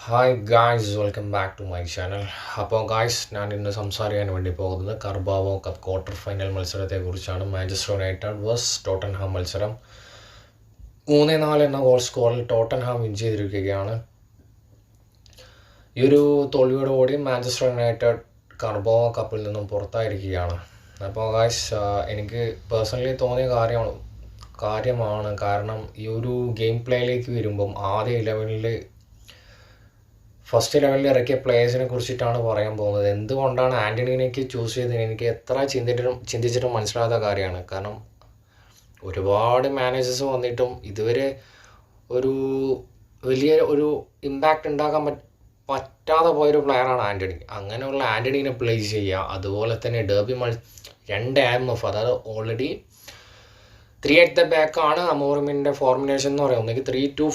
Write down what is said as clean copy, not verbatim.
Hi guys, welcome back to my channel. അപ്പോൾ guys, ഞാൻ ഇന്ന് സംസാരിക്കാൻ വേണ്ടി പോകുന്നത് കർബാവോ കപ്പ് ക്വാർട്ടർ ഫൈനൽ മത്സരത്തെക്കുറിച്ചാണ്. മാഞ്ചസ്റ്റർ യുണൈറ്റഡ് വേഴ്സ് ടോട്ടൻഹാം മത്സരം 3-4 എന്ന ഗോൾ സ്കോറിൽ ടോട്ടൻഹാം വിൻ ചെയ്തിരിക്കുകയാണ്. ഈ ഒരു തോൽവിയോടുകൂടി മാഞ്ചസ്റ്റർ യുണൈറ്റഡ് കർബാവോ കപ്പിൽ നിന്നും പുറത്തായിരിക്കുകയാണ്. അപ്പോൾ ഗായ്സ്, എനിക്ക് പേഴ്സണലി തോന്നിയ കാര്യമാണ് കാരണം ഈ ഒരു ഗെയിം പ്ലേയിലേക്ക് വരുമ്പം ഫസ്റ്റ് ലെവലിൽ ഇറക്കിയ പ്ലേയേഴ്സിനെ കുറിച്ചിട്ടാണ് പറയാൻ പോകുന്നത്. എന്തുകൊണ്ടാണ് ആൻ്റണീനയ്ക്ക് ചൂസ് ചെയ്തത് എനിക്ക് എത്ര ചിന്തിച്ചിട്ടും മനസ്സിലാകാത്ത കാര്യമാണ്. കാരണം ഒരുപാട് മാനേജേഴ്സ് വന്നിട്ടും ഇതുവരെ ഒരു വലിയ ഒരു ഇമ്പാക്റ്റ് ഉണ്ടാക്കാൻ പറ്റാതെ പോയൊരു പ്ലെയറാണ് ആൻ്റണി. അങ്ങനെയുള്ള ആൻ്റണീനെ പ്ലേസ് ചെയ്യുക, അതുപോലെ തന്നെ ഡെർബി 2 IMF, അതായത് ഓൾറെഡി 3 at the back ആണ് അമോറിമിൻ്റെ ഫോർമുലേഷൻ എന്ന് പറയുന്നത്. 3-2-4